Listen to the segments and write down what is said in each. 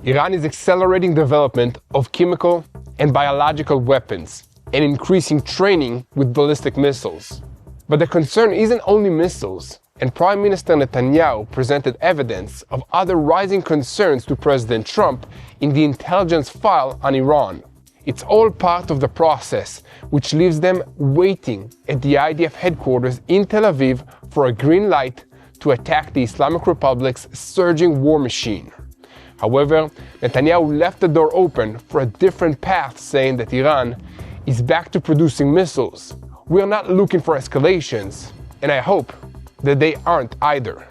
Iran is accelerating development of chemical and biological weapons and increasing training with ballistic missiles. But the concern isn't only missiles, and Prime Minister Netanyahu presented evidence of other rising concerns to President Trump in the intelligence file on Iran. It's all part of the process, which leaves them waiting at the IDF headquarters in Tel Aviv for a green light to attack the Islamic Republic's surging war machine. However, Netanyahu left the door open for a different path, saying that Iran is back to producing missiles. We are not looking for escalations, and I hope that they aren't either.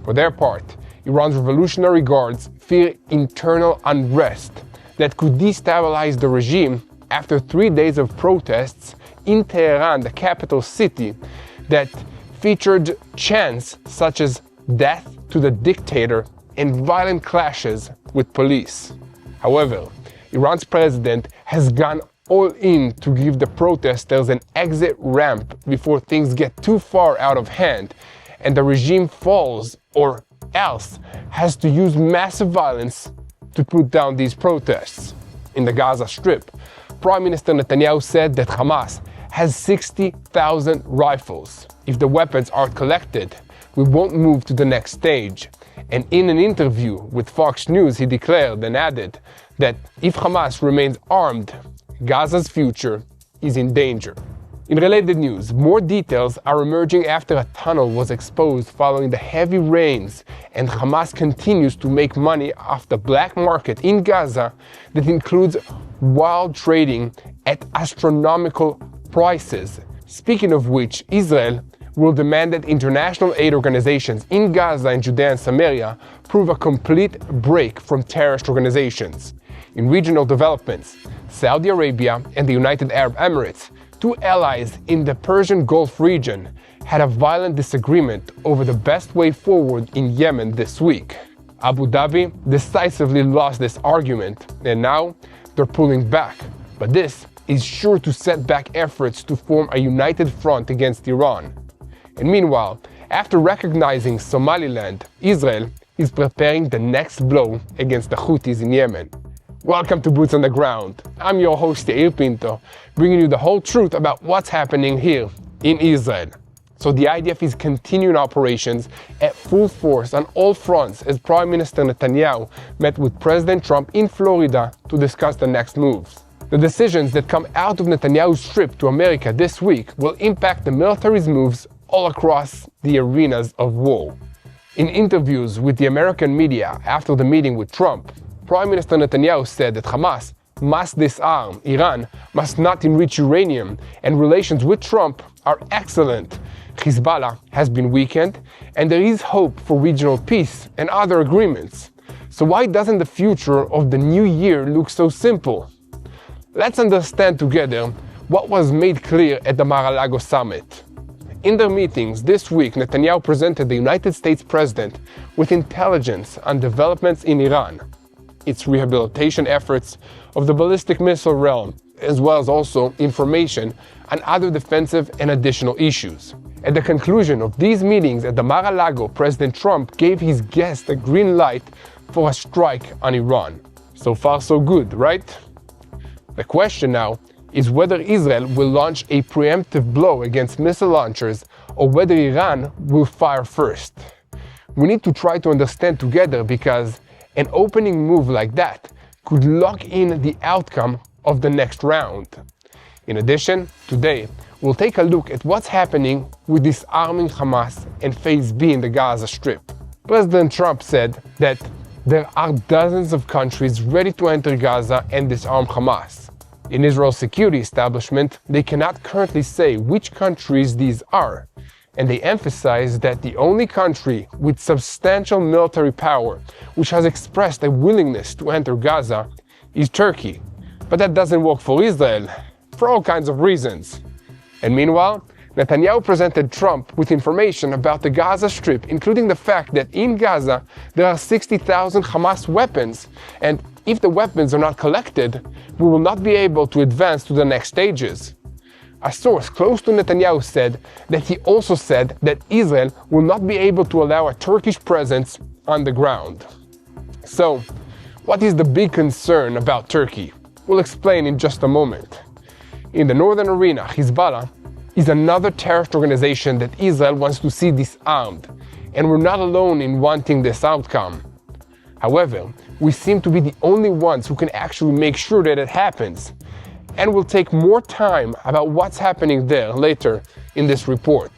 For their part, Iran's Revolutionary Guards fear internal unrest that could destabilize the regime after 3 days of protests in Tehran, the capital city, that featured chants such as "death to the dictator" and violent clashes with police. However, Iran's president has gone all in to give the protesters an exit ramp before things get too far out of hand and the regime falls, or else has to use massive violence to put down these protests. In the Gaza Strip, Prime Minister Netanyahu said that Hamas has 60,000 rifles. If the weapons are collected, we won't move to the next stage. And in an interview with Fox News, he declared and added that if Hamas remains armed, Gaza's future is in danger. In related news, more details are emerging after a tunnel was exposed following the heavy rains, and Hamas continues to make money off the black market in Gaza that includes wild trading at astronomical prices. Speaking of which, Israel will demand that international aid organizations in Gaza and Judea and Samaria prove a complete break from terrorist organizations. In regional developments, Saudi Arabia and the United Arab Emirates, two allies in the Persian Gulf region, had a violent disagreement over the best way forward in Yemen this week. Abu Dhabi decisively lost this argument, and now they're pulling back. But this is sure to set back efforts to form a united front against Iran. And meanwhile, after recognizing Somaliland, Israel is preparing the next blow against the Houthis in Yemen. Welcome to Boots on the Ground. I'm your host, Yair Pinto, bringing you the whole truth about what's happening here in Israel. So the IDF is continuing operations at full force on all fronts as Prime Minister Netanyahu met with President Trump in Florida to discuss the next moves. The decisions that come out of Netanyahu's trip to America this week will impact the military's moves all across the arenas of war. In interviews with the American media after the meeting with Trump, Prime Minister Netanyahu said that Hamas must disarm, Iran must not enrich uranium, and relations with Trump are excellent. Hezbollah has been weakened, and there is hope for regional peace and other agreements. So why doesn't the future of the new year look so simple? Let's understand together what was made clear at the Mar-a-Lago summit. In their meetings this week, Netanyahu presented the United States President with intelligence on developments in Iran, its rehabilitation efforts of the ballistic missile realm, as well as also information on other defensive and additional issues. At the conclusion of these meetings at the Mar-a-Lago, President Trump gave his guests a green light for a strike on Iran. So far so good, right? The question now is whether Israel will launch a preemptive blow against missile launchers or whether Iran will fire first. We need to try to understand together because an opening move like that could lock in the outcome of the next round. In addition, today we'll take a look at what's happening with disarming Hamas and Phase B in the Gaza Strip. President Trump said that there are dozens of countries ready to enter Gaza and disarm Hamas. In Israel's security establishment, they cannot currently say which countries these are, and they emphasize that the only country with substantial military power which has expressed a willingness to enter Gaza is Turkey. But that doesn't work for Israel, for all kinds of reasons. And meanwhile, Netanyahu presented Trump with information about the Gaza Strip, including the fact that in Gaza there are 60,000 Hamas weapons, and if the weapons are not collected, we will not be able to advance to the next stages. A source close to Netanyahu said that he also said that Israel will not be able to allow a Turkish presence on the ground. So, What is the big concern about Turkey? We'll explain in just a moment. In the northern arena, Hezbollah is another terrorist organization that Israel wants to see disarmed, and we're not alone in wanting this outcome. However, we seem to be the only ones who can actually make sure that it happens, and we'll take more time about what's happening there later in this report.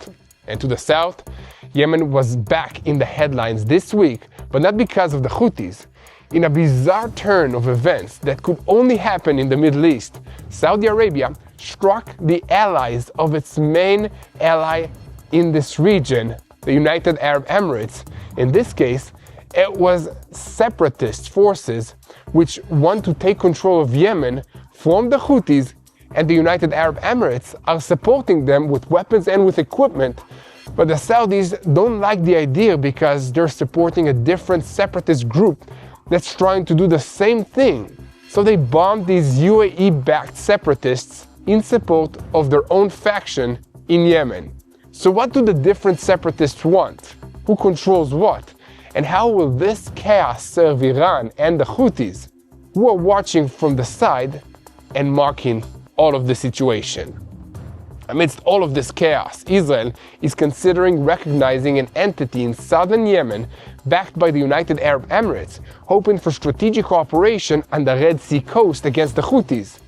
And to the south, Yemen was back in the headlines this week, but not because of the Houthis. In a bizarre turn of events that could only happen in the Middle East, Saudi Arabia struck the allies of its main ally in this region, the United Arab Emirates. In this case, it was separatist forces which want to take control of Yemen from the Houthis, and the United Arab Emirates are supporting them with weapons and with equipment. But the Saudis don't like the idea because they're supporting a different separatist group that's trying to do the same thing. So they bombed these UAE-backed separatists in support of their own faction in Yemen. So what do the different separatists want? Who controls what? And how will this chaos serve Iran and the Houthis, who are watching from the side and marking all of the situation? Amidst all of this chaos, Israel is considering recognizing an entity in southern Yemen backed by the United Arab Emirates, hoping for strategic cooperation on the Red Sea coast against the Houthis.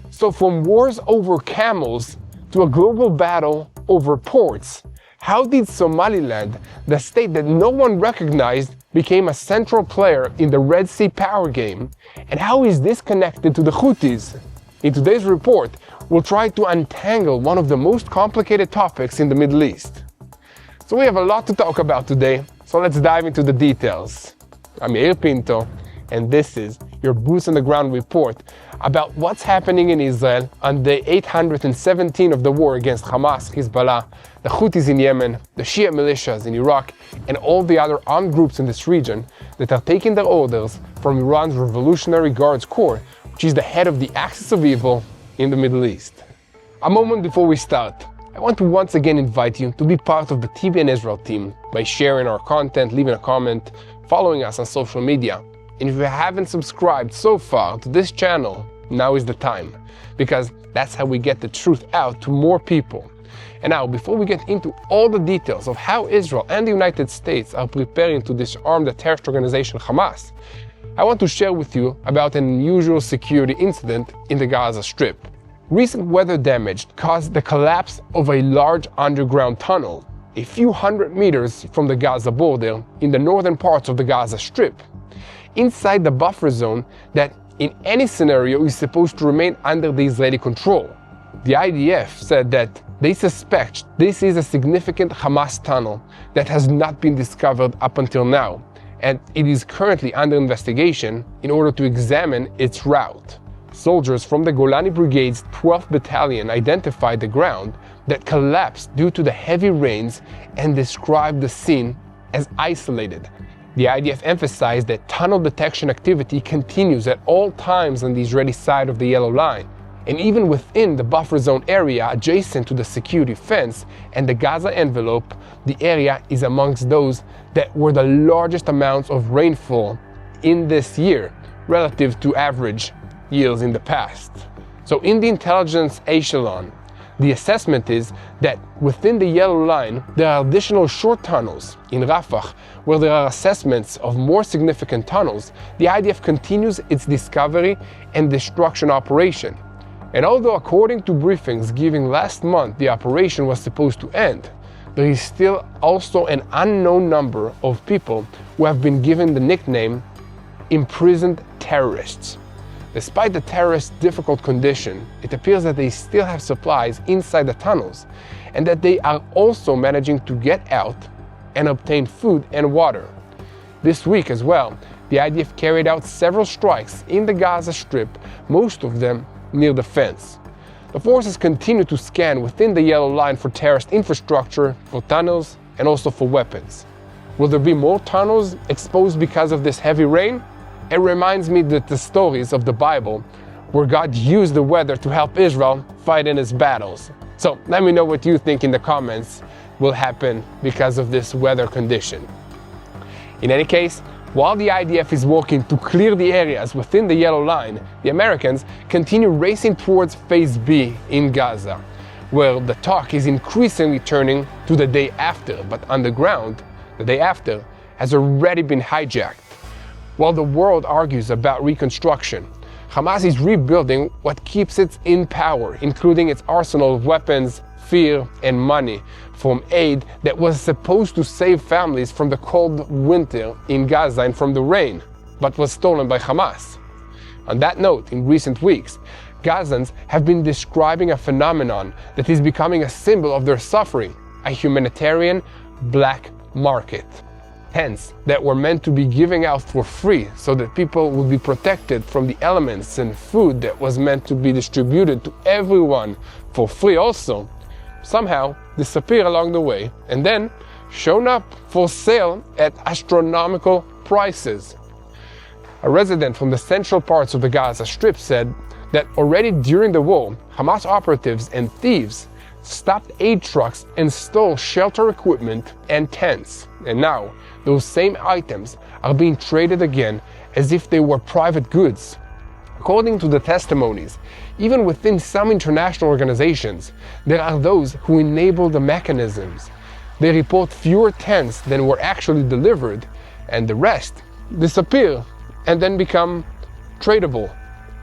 So from wars over camels to a global battle over ports, how did Somaliland, the state that no one recognized, became a central player in the Red Sea power game? And how is this connected to the Houthis? In today's report, we'll try to untangle one of the most complicated topics in the Middle East. So we have a lot to talk about today, so let's dive into the details. I'm Yair Pinto, and this is your Boots on the Ground report about what's happening in Israel on day 817 of the war against Hamas, Hezbollah, the Houthis in Yemen, the Shia militias in Iraq, and all the other armed groups in this region that are taking their orders from Iran's Revolutionary Guards Corps, which is the head of the axis of evil in the Middle East. A moment before we start, I want to once again invite you to be part of the TBN Israel team by sharing our content, leaving a comment, following us on social media. And if you haven't subscribed so far to this channel, now is the time, because that's how we get the truth out to more people. And now, before we get into all the details of how Israel and the United States are preparing to disarm the terrorist organization Hamas, I want to share with you about an unusual security incident in the Gaza Strip. Recent weather damage caused the collapse of a large underground tunnel a few hundred meters from the Gaza border in the northern parts of the Gaza Strip, inside the buffer zone that in any scenario is supposed to remain under the Israeli control. The IDF said that they suspect this is a significant Hamas tunnel that has not been discovered up until now, and it is currently under investigation in order to examine its route. Soldiers from the Golani Brigade's 12th Battalion identified the ground that collapsed due to the heavy rains and described the scene as isolated. The IDF emphasized that tunnel detection activity continues at all times on the Israeli side of the Yellow Line, and even within the buffer zone area adjacent to the security fence and the Gaza envelope, the area is amongst those that were the largest amounts of rainfall in this year relative to average years in the past. So in the intelligence echelon, the assessment is that within the Yellow Line, there are additional short tunnels. In Rafah, where there are assessments of more significant tunnels, the IDF continues its discovery and destruction operation. And although according to briefings given last month the operation was supposed to end, there is still also an unknown number of people who have been given the nickname imprisoned terrorists. Despite the terrorists' difficult condition, it appears that they still have supplies inside the tunnels, and that they are also managing to get out and obtain food and water. This week as well, the IDF carried out several strikes in the Gaza Strip, most of them near the fence. The forces continue to scan within the Yellow Line for terrorist infrastructure, for tunnels, and also for weapons. Will there be more tunnels exposed because of this heavy rain? It reminds me that the stories of the Bible, where God used the weather to help Israel fight in his battles. So let me know what you think in the comments will happen because of this weather condition. In any case, While the IDF is working to clear the areas within the yellow line, the Americans continue racing towards Phase B in Gaza, where the talk is increasingly turning to the day after, but underground, the day after, has already been hijacked. While the world argues about reconstruction, Hamas is rebuilding what keeps it in power, including its arsenal of weapons, fear, and money, from aid that was supposed to save families from the cold winter in Gaza and from the rain, but was stolen by Hamas. On that note, in recent weeks, Gazans have been describing a phenomenon that is becoming a symbol of their suffering, a humanitarian black market. Tents that were meant to be given out for free so that people would be protected from the elements, and food that was meant to be distributed to everyone for free also, somehow disappear along the way and then shown up for sale at astronomical prices. A resident from the central parts of the Gaza Strip said that already during the war, Hamas operatives and thieves stopped aid trucks and stole shelter equipment and tents. And now, those same items are being traded again as if they were private goods. According to the testimonies, even within some international organizations, there are those who enable the mechanisms. They report fewer tents than were actually delivered, and the rest disappear and then become tradable.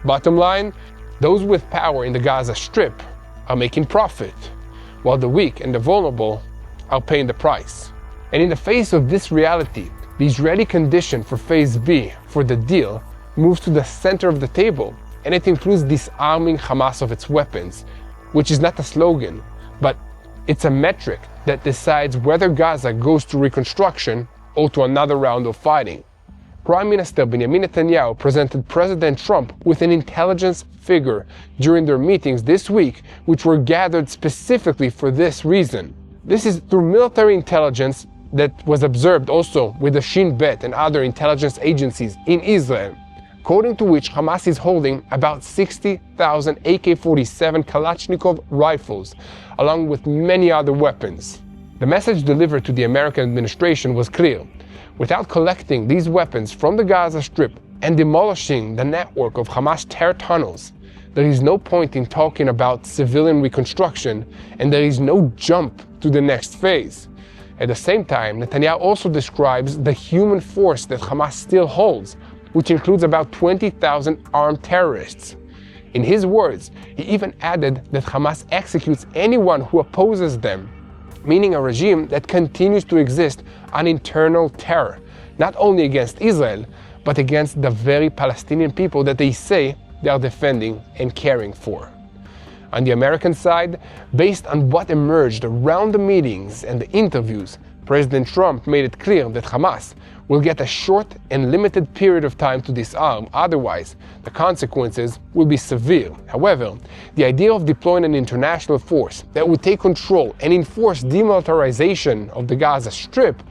Bottom line, those with power in the Gaza Strip are making profit, while the weak and the vulnerable are paying the price. And in the face of this reality, the Israeli condition for Phase B for the deal moves to the center of the table, and it includes disarming Hamas of its weapons, which is not a slogan, but it's a metric that decides whether Gaza goes to reconstruction or to another round of fighting. Prime Minister Benjamin Netanyahu presented President Trump with an intelligence figure during their meetings this week, which were gathered specifically for this reason. This is through military intelligence that was observed also with the Shin Bet and other intelligence agencies in Israel, according to which Hamas is holding about 60,000 AK-47 Kalashnikov rifles, along with many other weapons. The message delivered to the American administration was clear. Without collecting these weapons from the Gaza Strip and demolishing the network of Hamas terror tunnels, there is no point in talking about civilian reconstruction, and there is no jump to the next phase. At the same time, Netanyahu also describes the human force that Hamas still holds, which includes about 20,000 armed terrorists. In his words, he even added that Hamas executes anyone who opposes them, meaning a regime that continues to exist on internal terror, not only against Israel, but against the very Palestinian people that they say they are defending and caring for. On the American side, based on what emerged around the meetings and the interviews, President Trump made it clear that Hamas will get a short and limited period of time to disarm, otherwise the consequences will be severe. However, the idea of deploying an international force that would take control and enforce demilitarization of the Gaza Strip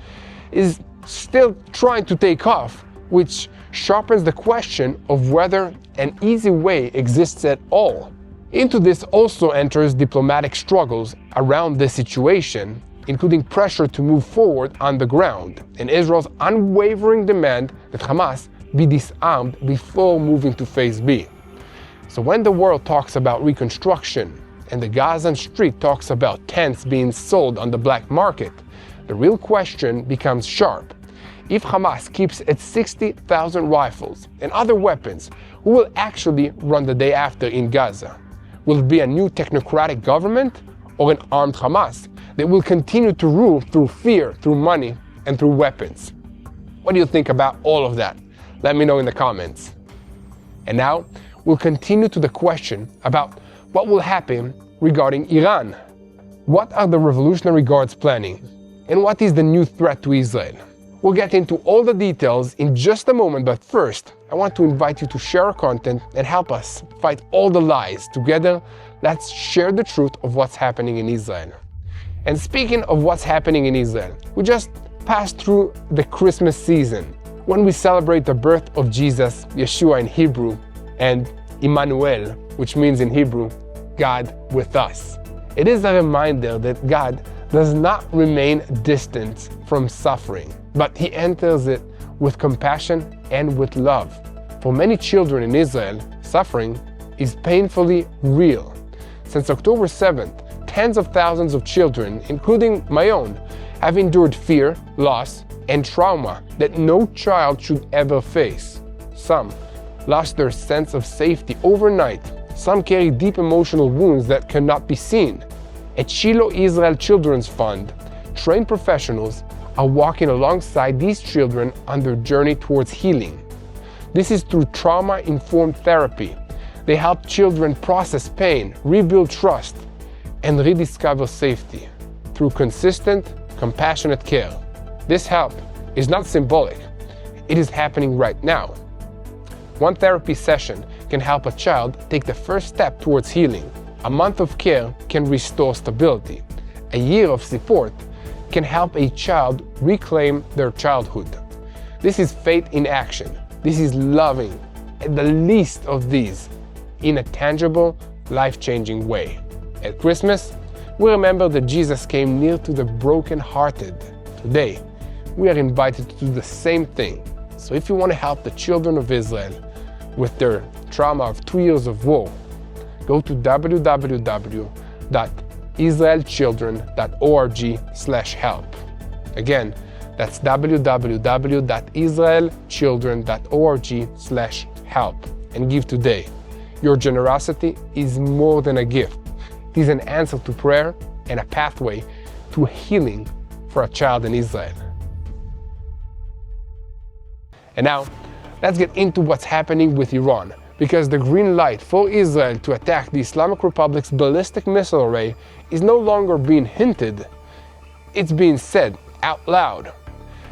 is still trying to take off, which sharpens the question of whether an easy way exists at all. Into this also enters diplomatic struggles around this situation, including pressure to move forward on the ground, and Israel's unwavering demand that Hamas be disarmed before moving to Phase B. So when the world talks about reconstruction and the Gaza Strip talks about tents being sold on the black market, the real question becomes sharp. If Hamas keeps its 60,000 rifles and other weapons, who will actually run the day after in Gaza? Will it be a new technocratic government or an armed Hamas that will continue to rule through fear, through money, and through weapons? What do you think about all of that? Let me know in the comments. And now, we'll continue to the question about what will happen regarding Iran. What are the Revolutionary Guards planning? And what is the new threat to Israel? We'll get into all the details in just a moment, but first, I want to invite you to share our content and help us fight all the lies. Together, let's share the truth of what's happening in Israel. And speaking of what's happening in Israel, we just passed through the Christmas season, when we celebrate the birth of Jesus, Yeshua in Hebrew, and Immanuel, which means in Hebrew, God with us. It is a reminder that God does not remain distant from suffering, but He enters it with compassion and with love. For many children in Israel, suffering is painfully real. Since October 7th, tens of thousands of children, including my own, have endured fear, loss, and trauma that no child should ever face. Some lost their sense of safety overnight. Some carry deep emotional wounds that cannot be seen. At Shiloh Israel Children's Fund, trained professionals are walking alongside these children on their journey towards healing. This is through trauma-informed therapy. They help children process pain, rebuild trust, and rediscover safety through consistent, compassionate care. This help is not symbolic. It is happening right now. One therapy session can help a child take the first step towards healing. A month of care can restore stability. A year of support can help a child reclaim their childhood. This is faith in action. This is loving, at the least of these, in a tangible, life-changing way. At Christmas, we remember that Jesus came near to the broken-hearted. Today, we are invited to do the same thing. So if you want to help the children of Israel with their trauma of 2 years of war, go to www.israelchildren.org/help. Again, that's www.israelchildren.org/help and give today. Your generosity is more than a gift. It is an answer to prayer and a pathway to healing for a child in Israel. And now, let's get into what's happening with Iran, because the green light for Israel to attack the Islamic Republic's ballistic missile array is no longer being hinted, it's being said out loud.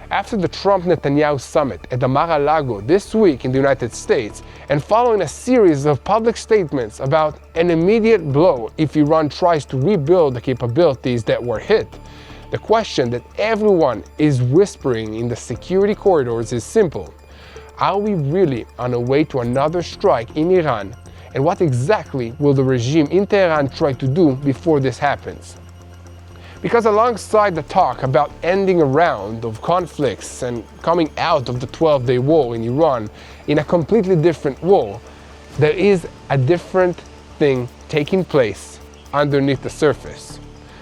After the Trump-Netanyahu summit at the Mar-a-Lago this week in the United States, and following a series of public statements about an immediate blow if Iran tries to rebuild the capabilities that were hit, the question that everyone is whispering in the security corridors is simple. Are we really on a way to another strike in Iran? And what exactly will the regime in Tehran try to do before this happens? Because alongside the talk about ending a round of conflicts and coming out of the 12-day war in Iran in a completely different war, there is a different thing taking place underneath the surface.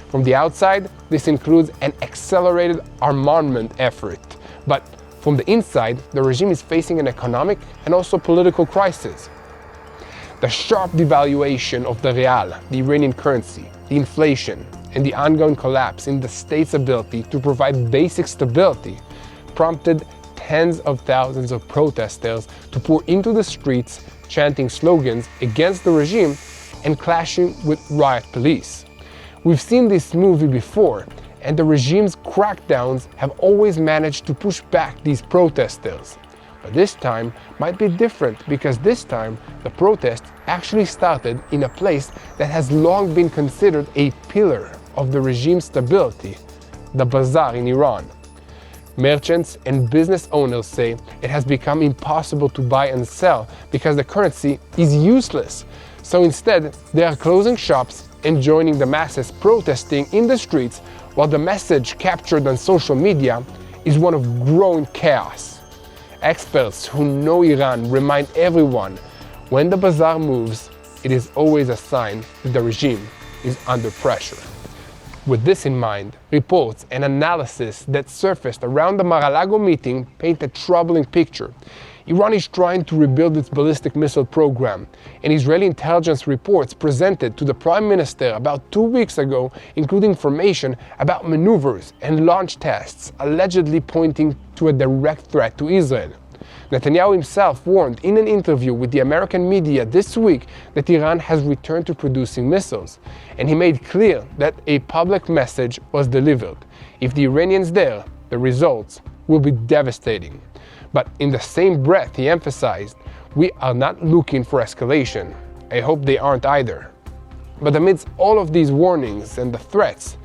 From the outside, this includes an accelerated armament effort, but from the inside, the regime is facing an economic and also political crisis. The sharp devaluation of the rial, the Iranian currency, the inflation, and the ongoing collapse in the state's ability to provide basic stability prompted tens of thousands of protesters to pour into the streets, chanting slogans against the regime and clashing with riot police. We've seen this movie before, and the regime's crackdowns have always managed to push back these protesters. But this time might be different, because this time the protest actually started in a place that has long been considered a pillar of the regime's stability, the bazaar in Iran. Merchants and business owners say it has become impossible to buy and sell because the currency is useless. So instead, they are closing shops and joining the masses protesting in the streets, while the message captured on social media is one of growing chaos. Experts who know Iran remind everyone, when the bazaar moves, it is always a sign that the regime is under pressure. With this in mind, reports and analysis that surfaced around the Mar-a-Lago meeting paint a troubling picture. Iran is trying to rebuild its ballistic missile program, and Israeli intelligence reports presented to the Prime Minister about 2 weeks ago include information about maneuvers and launch tests allegedly pointing to a direct threat to Israel. Netanyahu himself warned in an interview with the American media this week that Iran has returned to producing missiles, and he made clear that a public message was delivered. If the Iranians dare, the results will be devastating. But in the same breath, he emphasized, we are not looking for escalation. I hope they aren't either. But amidst all of these warnings and the threats,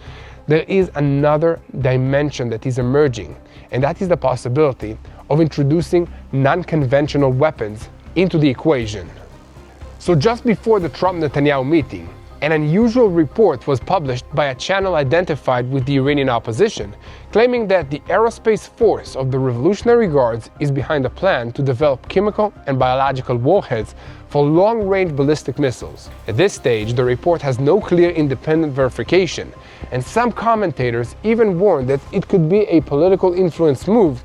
there is another dimension that is emerging, and that is the possibility of introducing non-conventional weapons into the equation. So just before the Trump-Netanyahu meeting, An unusual report was published by a channel identified with the Iranian opposition, claiming that the aerospace force of the Revolutionary Guards is behind a plan to develop chemical and biological warheads for long-range ballistic missiles. At this stage, the report has no clear independent verification, and some commentators even warn that it could be a political influence move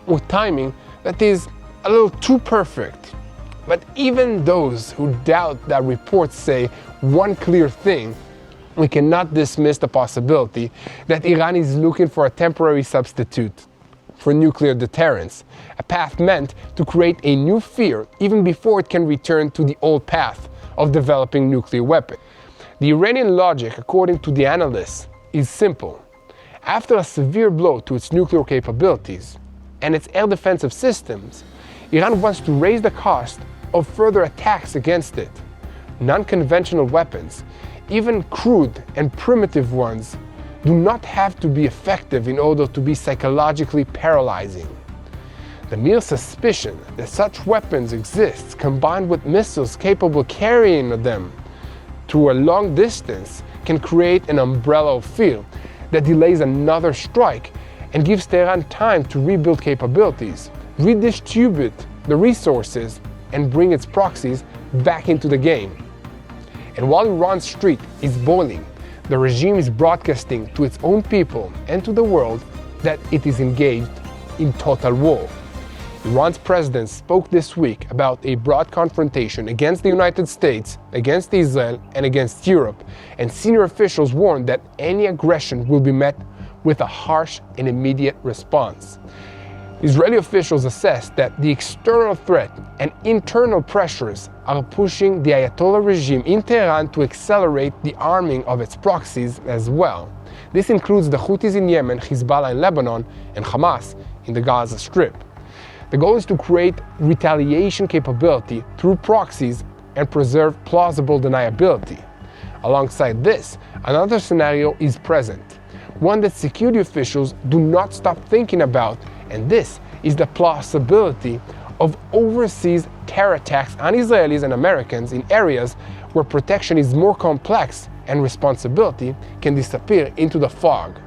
with timing that is a little too perfect. But even those who doubt that reports say one clear thing, we cannot dismiss the possibility that Iran is looking for a temporary substitute for nuclear deterrence, a path meant to create a new fear even before it can return to the old path of developing nuclear weapons. The Iranian logic, according to the analysts, is simple. After a severe blow to its nuclear capabilities and its air defensive systems, Iran wants to raise the cost of further attacks against it. Non-conventional weapons, even crude and primitive ones, do not have to be effective in order to be psychologically paralyzing. The mere suspicion that such weapons exist, combined with missiles capable of carrying them to a long distance, can create an umbrella of fear that delays another strike and gives Tehran time to rebuild capabilities, redistribute the resources, and bring its proxies back into the game. And while Iran's street is boiling, the regime is broadcasting to its own people and to the world that it is engaged in total war. Iran's president spoke this week about a broad confrontation against the United States, against Israel, and against Europe, and senior officials warned that any aggression will be met with a harsh and immediate response. Israeli officials assess that the external threat and internal pressures are pushing the Ayatollah regime in Tehran to accelerate the arming of its proxies as well. This includes the Houthis in Yemen, Hezbollah in Lebanon, and Hamas in the Gaza Strip. The goal is to create retaliation capability through proxies and preserve plausible deniability. Alongside this, another scenario is present, one that security officials do not stop thinking about, and this is the possibility of overseas terror attacks on Israelis and Americans in areas where protection is more complex and responsibility can disappear into the fog.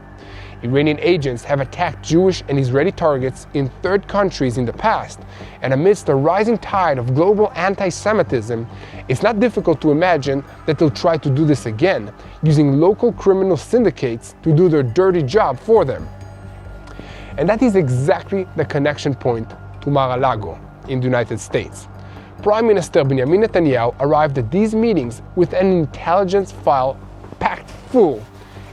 Iranian agents have attacked Jewish and Israeli targets in third countries in the past, and amidst the rising tide of global anti-Semitism, it's not difficult to imagine that they'll try to do this again, using local criminal syndicates to do their dirty job for them. And that is exactly the connection point to Mar-a-Lago in the United States. Prime Minister Benjamin Netanyahu arrived at these meetings with an intelligence file packed full,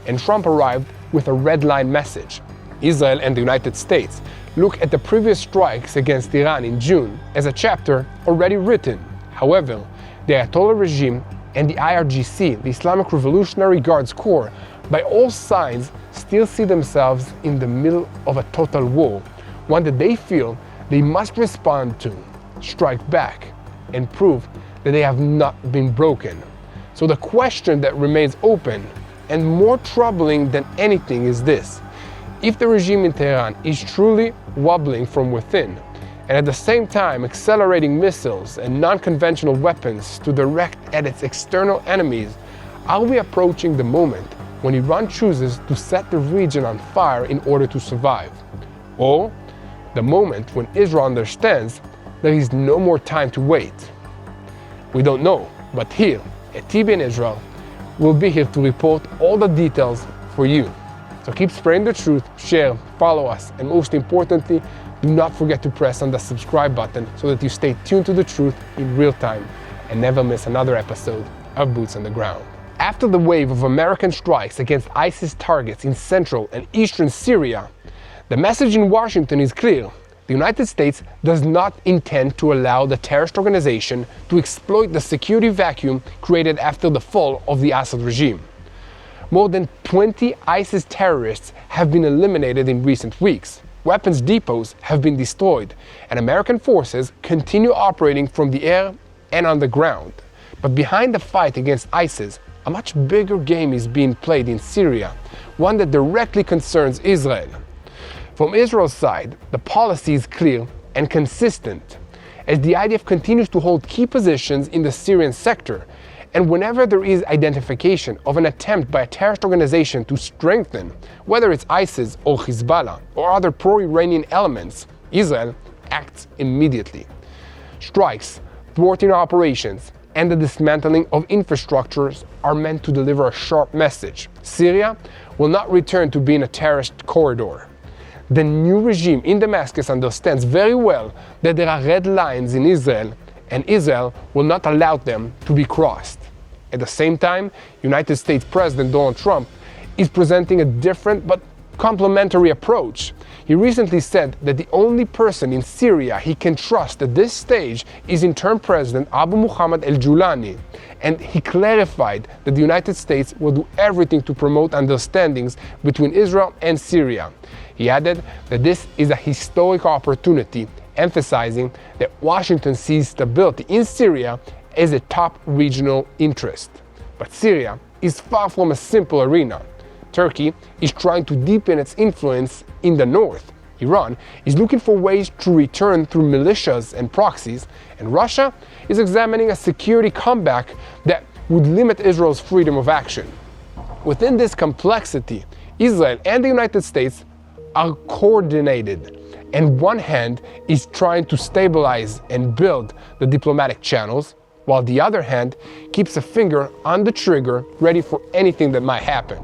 and Trump arrived with a red line message. Israel and the United States look at the previous strikes against Iran in June as a chapter already written. However, the Ayatollah regime and the IRGC, the Islamic Revolutionary Guards Corps, by all signs still see themselves in the middle of a total war, one that they feel they must respond to, strike back, and prove that they have not been broken. So the question that remains open and more troubling than anything is this: if the regime in Tehran is truly wobbling from within, and at the same time accelerating missiles and non-conventional weapons to direct at its external enemies, are we approaching the moment when Iran chooses to set the region on fire in order to survive? Or the moment when Israel understands there is no more time to wait? We don't know, but here at TBN Israel, we'll be here to report all the details for you. So keep spreading the truth, share, follow us, and most importantly, do not forget to press on the subscribe button so that you stay tuned to the truth in real time and never miss another episode of Boots on the Ground. After the wave of American strikes against ISIS targets in central and eastern Syria, the message in Washington is clear. The United States does not intend to allow the terrorist organization to exploit the security vacuum created after the fall of the Assad regime. More than 20 ISIS terrorists have been eliminated in recent weeks. Weapons depots have been destroyed, and American forces continue operating from the air and on the ground. But behind the fight against ISIS, a much bigger game is being played in Syria, one that directly concerns Israel. From Israel's side, the policy is clear and consistent, as the IDF continues to hold key positions in the Syrian sector And whenever there is identification of an attempt by a terrorist organization to strengthen, whether it's ISIS or Hezbollah or other pro-Iranian elements, Israel acts immediately. Strikes, thwarting operations, and the dismantling of infrastructures are meant to deliver a sharp message. Syria will not return to being a terrorist corridor. The new regime in Damascus understands very well that there are red lines in Israel, and Israel will not allow them to be crossed. At the same time, United States President Donald Trump is presenting a different but complementary approach. He recently said that the only person in Syria he can trust at this stage is interim President Abu Muhammad al-Julani, and he clarified that the United States will do everything to promote understandings between Israel and Syria. He added that this is a historic opportunity, emphasizing that Washington sees stability in Syria as a top regional interest. But Syria is far from a simple arena. Turkey is trying to deepen its influence in the north. Iran is looking for ways to return through militias and proxies, and Russia is examining a security comeback that would limit Israel's freedom of action. Within this complexity, Israel and the United States are coordinated, and one hand is trying to stabilize and build the diplomatic channels, while the other hand keeps a finger on the trigger, ready for anything that might happen.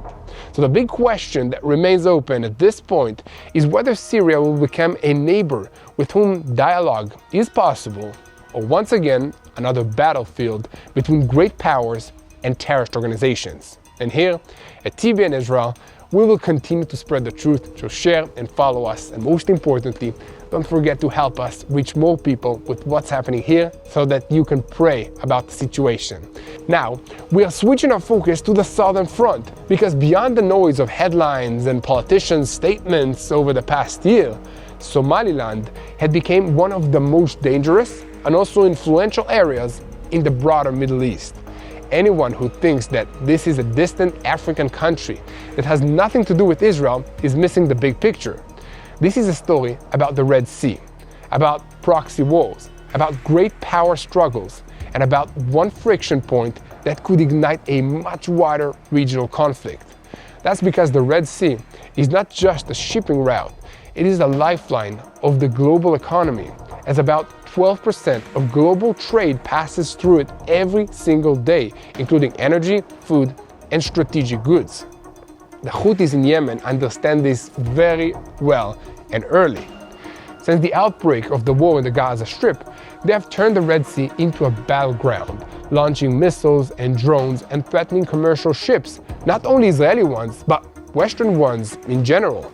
So the big question that remains open at this point is whether Syria will become a neighbor with whom dialogue is possible, or once again, another battlefield between great powers and terrorist organizations. And here at TBN Israel, we will continue to spread the truth, so share and follow us, and most importantly, don't forget to help us reach more people with what's happening here so that you can pray about the situation. Now, we are switching our focus to the southern front, because beyond the noise of headlines and politicians' statements over the past year, Somaliland had become one of the most dangerous and also influential areas in the broader Middle East. Anyone who thinks that this is a distant African country that has nothing to do with Israel is missing the big picture. This is a story about the Red Sea, about proxy wars, about great power struggles, and about one friction point that could ignite a much wider regional conflict. That's because the Red Sea is not just a shipping route, it is a lifeline of the global economy, as about 12% of global trade passes through it every single day, including energy, food, and strategic goods. The Houthis in Yemen understand this very well and early. Since the outbreak of the war in the Gaza Strip, they have turned the Red Sea into a battleground, launching missiles and drones and threatening commercial ships, not only Israeli ones, but Western ones in general.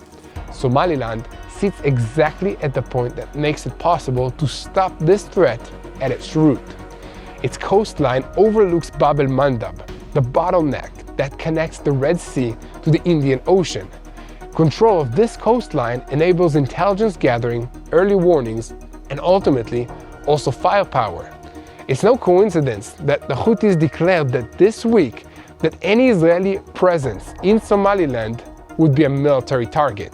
Somaliland sits exactly at the point that makes it possible to stop this threat at its root. Its coastline overlooks Bab el-Mandab, the bottleneck that connects the Red Sea to the Indian Ocean. Control of this coastline enables intelligence gathering, early warnings, and ultimately also firepower. It's no coincidence that the Houthis declared that this week that any Israeli presence in Somaliland would be a military target.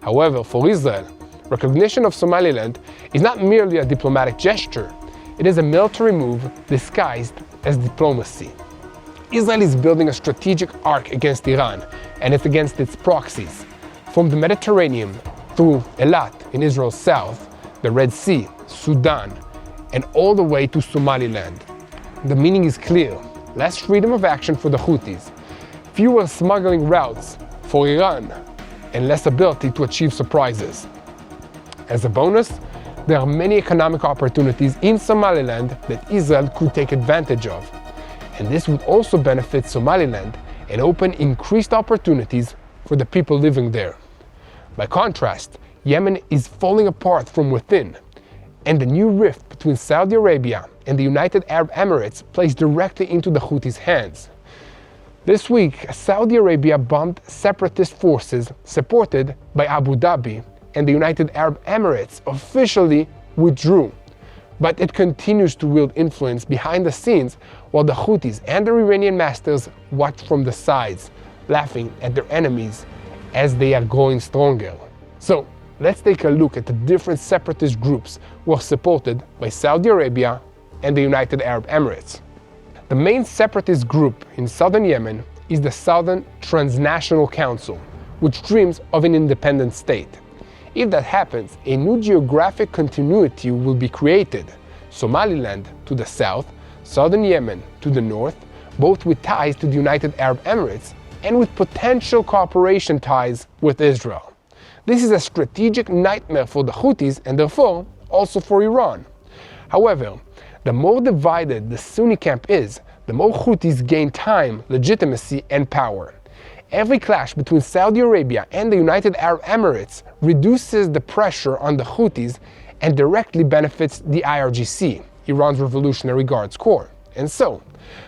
However, for Israel, recognition of Somaliland is not merely a diplomatic gesture, it is a military move disguised as diplomacy. Israel is building a strategic arc against Iran, and it's against its proxies. From the Mediterranean through Eilat in Israel's south, the Red Sea, Sudan, and all the way to Somaliland. The meaning is clear: less freedom of action for the Houthis, fewer smuggling routes for Iran, and less ability to achieve surprises. As a bonus, there are many economic opportunities in Somaliland that Israel could take advantage of. And this would also benefit Somaliland and open increased opportunities for the people living there. By contrast, Yemen is falling apart from within, and the new rift between Saudi Arabia and the United Arab Emirates plays directly into the Houthis' hands. This week, Saudi Arabia bombed separatist forces supported by Abu Dhabi, and the United Arab Emirates officially withdrew. But it continues to wield influence behind the scenes while the Houthis and their Iranian masters watch from the sides, laughing at their enemies as they are growing stronger. So, let's take a look at the different separatist groups who are supported by Saudi Arabia and the United Arab Emirates. The main separatist group in southern Yemen is the Southern Transnational Council, which dreams of an independent state. If that happens, a new geographic continuity will be created: Somaliland to the south, southern Yemen to the north, both with ties to the United Arab Emirates and with potential cooperation ties with Israel. This is a strategic nightmare for the Houthis and therefore also for Iran. However, the more divided the Sunni camp is, the more Houthis gain time, legitimacy, and power. Every clash between Saudi Arabia and the United Arab Emirates reduces the pressure on the Houthis and directly benefits the IRGC, Iran's Revolutionary Guards Corps. And so,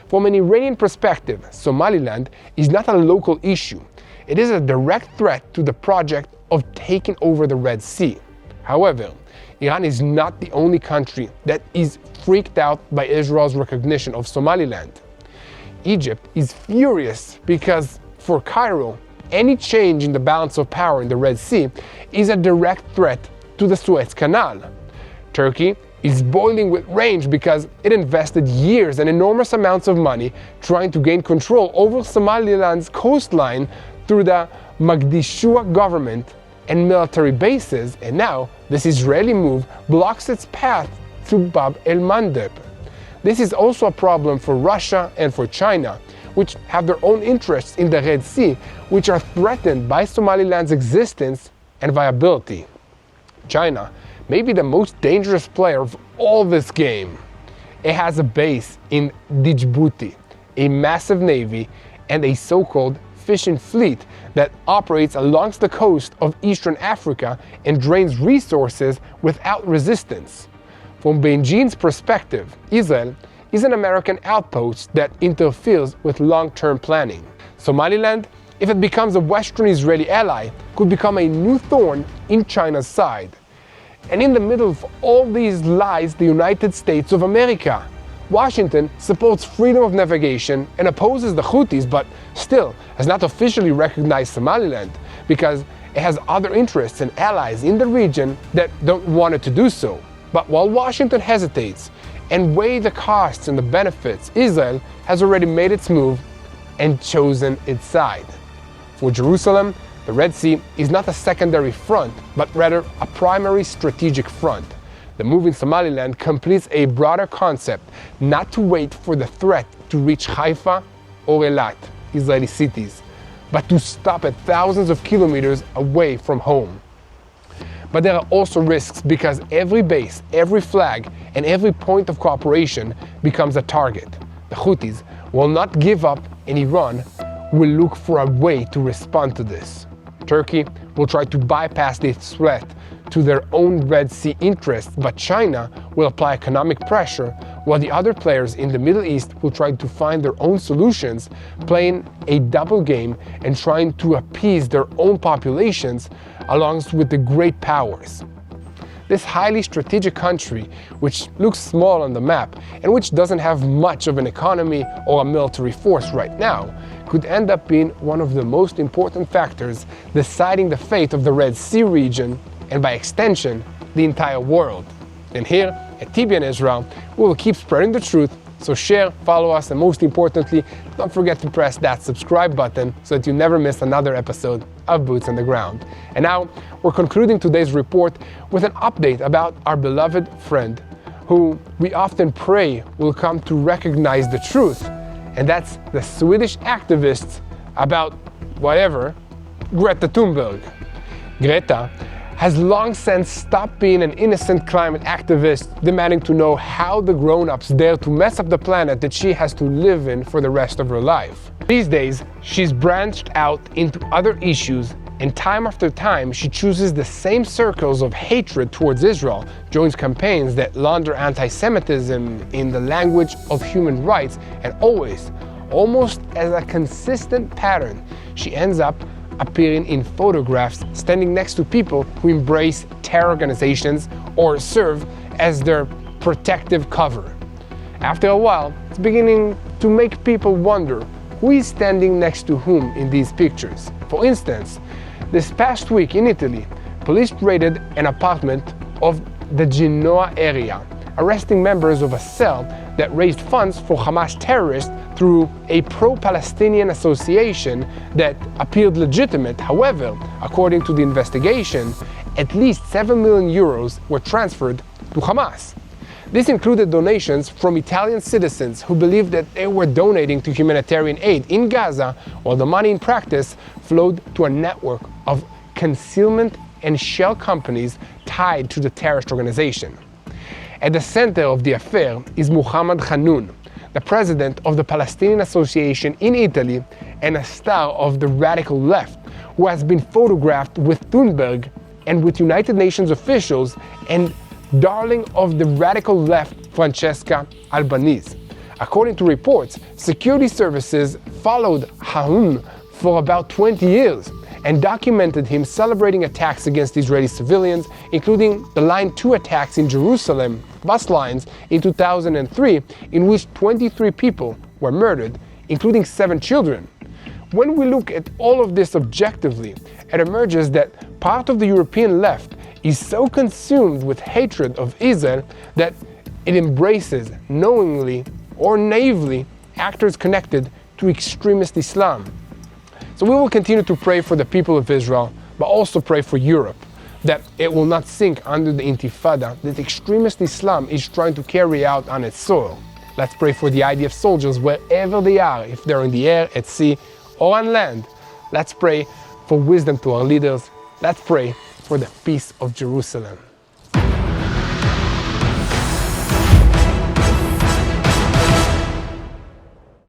from an Iranian perspective, Somaliland is not a local issue. It is a direct threat to the project of taking over the Red Sea. However, Iran is not the only country that is freaked out by Israel's recognition of Somaliland. Egypt is furious because, for Cairo, any change in the balance of power in the Red Sea is a direct threat to the Suez Canal. Turkey is boiling with rage because it invested years and enormous amounts of money trying to gain control over Somaliland's coastline through the Mogadishu government and military bases, and now this Israeli move blocks its path through Bab el-Mandeb. This is also a problem for Russia and for China, which have their own interests in the Red Sea, which are threatened by Somaliland's existence and viability. China may be the most dangerous player of all this game. It has a base in Djibouti, a massive navy, and a so-called fishing fleet that operates along the coast of Eastern Africa and drains resources without resistance. From Beijing's perspective, Israel is an American outpost that interferes with long-term planning. Somaliland, if it becomes a Western Israeli ally, could become a new thorn in China's side. And in the middle of all these lies the United States of America. Washington supports freedom of navigation and opposes the Houthis, but still has not officially recognized Somaliland because it has other interests and allies in the region that don't want it to do so. But while Washington hesitates and weighs the costs and the benefits, Israel has already made its move and chosen its side. For Jerusalem, the Red Sea is not a secondary front, but rather a primary strategic front. The move in Somaliland completes a broader concept, not to wait for the threat to reach Haifa or Eilat, Israeli cities, but to stop at thousands of kilometers away from home. But there are also risks because every base, every flag, and every point of cooperation becomes a target. The Houthis will not give up, and Iran will look for a way to respond to this. Turkey will try to bypass this threat to their own Red Sea interests, but China will apply economic pressure, while the other players in the Middle East will try to find their own solutions, playing a double game and trying to appease their own populations along with the great powers. This highly strategic country, which looks small on the map and which doesn't have much of an economy or a military force right now, could end up being one of the most important factors deciding the fate of the Red Sea region and by extension, the entire world. And here at TBN Israel, we will keep spreading the truth, so share, follow us, and most importantly, don't forget to press that subscribe button so that you never miss another episode of Boots on the Ground. And now, we're concluding today's report with an update about our beloved friend, who we often pray will come to recognize the truth, and that's the Swedish activists about whatever, Greta Thunberg. Greta has long since stopped being an innocent climate activist demanding to know how the grown-ups dare to mess up the planet that she has to live in for the rest of her life. These days, she's branched out into other issues, and time after time she chooses the same circles of hatred towards Israel, joins campaigns that launder anti-Semitism in the language of human rights, and always, almost as a consistent pattern, she ends up appearing in photographs standing next to people who embrace terror organizations or serve as their protective cover. After a while, it's beginning to make people wonder who is standing next to whom in these pictures. For instance, this past week in Italy, police raided an apartment of the Genoa area, arresting members of a cell that raised funds for Hamas terrorists through a pro-Palestinian association that appeared legitimate. However, according to the investigation, at least 7 million euros were transferred to Hamas. This included donations from Italian citizens who believed that they were donating to humanitarian aid in Gaza, while the money in practice flowed to a network of concealment and shell companies tied to the terrorist organization. At the center of the affair is Muhammad Hanoun, the president of the Palestinian Association in Italy and a star of the radical left, who has been photographed with Thunberg and with United Nations officials, and darling of the radical left Francesca Albanese. According to reports, security services followed Hanoun for about 20 years and documented him celebrating attacks against Israeli civilians, including the Line 2 attacks in Jerusalem bus lines in 2003, in which 23 people were murdered, including 7 children. When we look at all of this objectively, it emerges that part of the European left is so consumed with hatred of Israel that it embraces, knowingly or naively, actors connected to extremist Islam. So we will continue to pray for the people of Israel, but also pray for Europe, that it will not sink under the intifada that extremist Islam is trying to carry out on its soil. Let's pray for the IDF soldiers wherever they are, if they're in the air, at sea, or on land. Let's pray for wisdom to our leaders. Let's pray for the peace of Jerusalem.